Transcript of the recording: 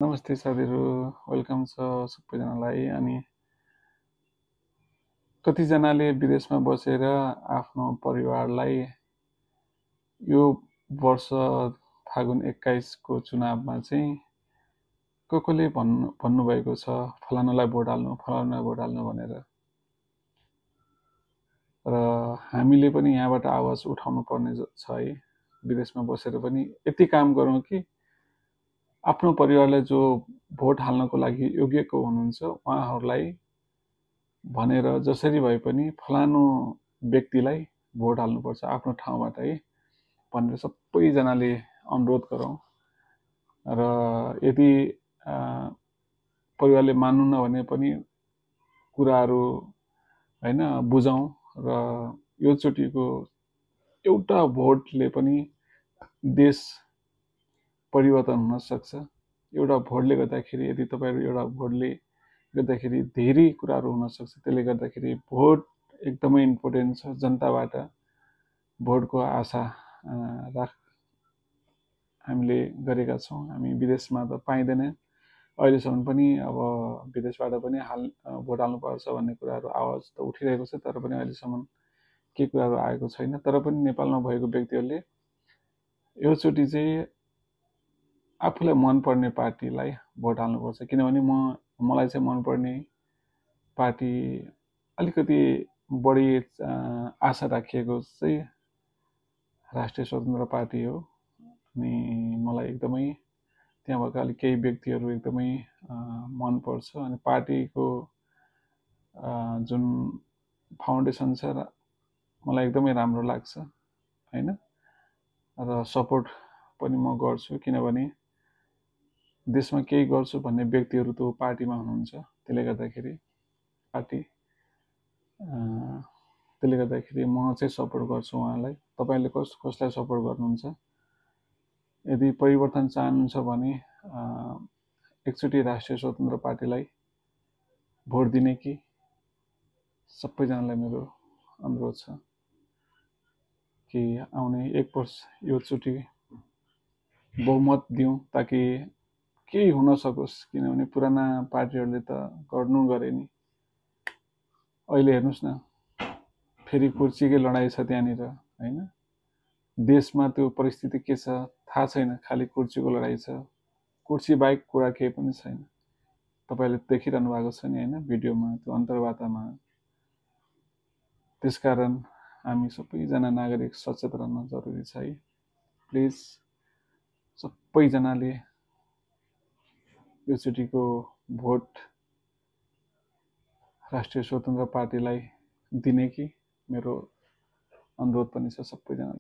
नमस्ते साथीहरू, वेलकम छ सबैजनालाई। अनि कतिजनाले विदेशमा बसेर आफ्नो परिवारलाई यो वर्ष फागुन 21 को चुनावमा चाहिँ कसले भन्नुभएको छ फलानालाई भोट हाल्नु, फलानालाई भोट हाल्नु भनेर। र हामीले पनि यहाँबाट आवाज उठाउनु पर्ने छ है। विदेशमा बसेर पनि यति काम गरौँ कि आफ्नो परिवारलाई जो भोट हाल्नको लागि योग्यको हुनुहुन्छ उहाँहरूलाई भनेर जसरी भए पनि फलानु व्यक्तिलाई भोट हाल्नुपर्छ आफ्नो ठाउँबाट है भनेर सबैजनाले अनुरोध गरौँ। र यदि परिवारले मान्नु भने पनि कुराहरू हैन बुझौँ। र यो चोटिको एउटा भोटले पनि देश परिवर्तन हुन सक्छ। एउटा भोटले गर्दाखेरि यदि तपाईहरु एउटा भोटले गर्दाखेरि धेरै कुराहरू हुन सक्छ। त्यसले गर्दाखेरि भोट एकदमै इम्पोर्टेन्ट छ। जनताबाट भोटको आशा हामीले गरेका छौँ। हामी विदेशमा त पाइँदैन अहिलेसम्म पनि। अब विदेशबाट पनि भोट हाल्नुपर्छ भन्ने कुराहरू आवाज त उठिरहेको छ, तर पनि अहिलेसम्म के कुराहरू आएको छैन। तर पनि नेपालमा भएको व्यक्तिहरूले यो चोटि चाहिँ आफूलाई मनपर्ने पार्टीलाई भोट हाल्नुपर्छ। किनभने मलाई चाहिँ मनपर्ने पार्टी अलिकति बढी आशा राखिएको चाहिँ राष्ट्रिय स्वतन्त्र पार्टी हो। अनि मलाई एकदमै त्यहाँ भएका अलिक केही व्यक्तिहरू एकदमै मनपर्छ। अनि पार्टीको जुन फाउन्डेसन छ मलाई एकदमै राम्रो लाग्छ हैन। र सपोर्ट पनि म गर्छु, किनभने देशमा केही गर्छु भन्ने व्यक्तिहरू त पार्टीमा हुनुहुन्छ। त्यसले गर्दाखेरि म चाहिँ सपोर्ट गर्छु उहाँलाई। तपाईहरुले कसलाई सपोर्ट गर्नुहुन्छ? यदि परिवर्तन चाहनुहुन्छ भने एकचोटि राष्ट्रिय स्वतन्त्र पार्टीलाई भोट दिने कि सबैजनालाई मेरो अनुरोध छ कि आउने एक वर्ष यो चोटि बहुमत दिउँ ताकि केही हुन सकोस्। किनभने पुराना पार्टीहरूले त गर्नु गरे नि। अहिले हेर्नुस् न, फेरि कुर्सीकै लडाई छ त्यहाँनिर हैन। देशमा त्यो परिस्थिति के छ थाहा छैन, खालि कुर्सीको लडाई छ। कुर्सी बाहेक कुरा केही पनि छैन। तपाईले देखिरहनु भएको छ नि हैन, भिडियोमा, त्यो अन्तर्वार्तामा। त्यसकारण हामी सबैजना नागरिक सचेत रहन जरुरी छ है। प्लिज सबैजनाले यो चोटिको भोट राष्ट्रिय स्वतन्त्र पार्टीलाई दिने कि मेरो अनुरोध पनि छ सबैजनालाई।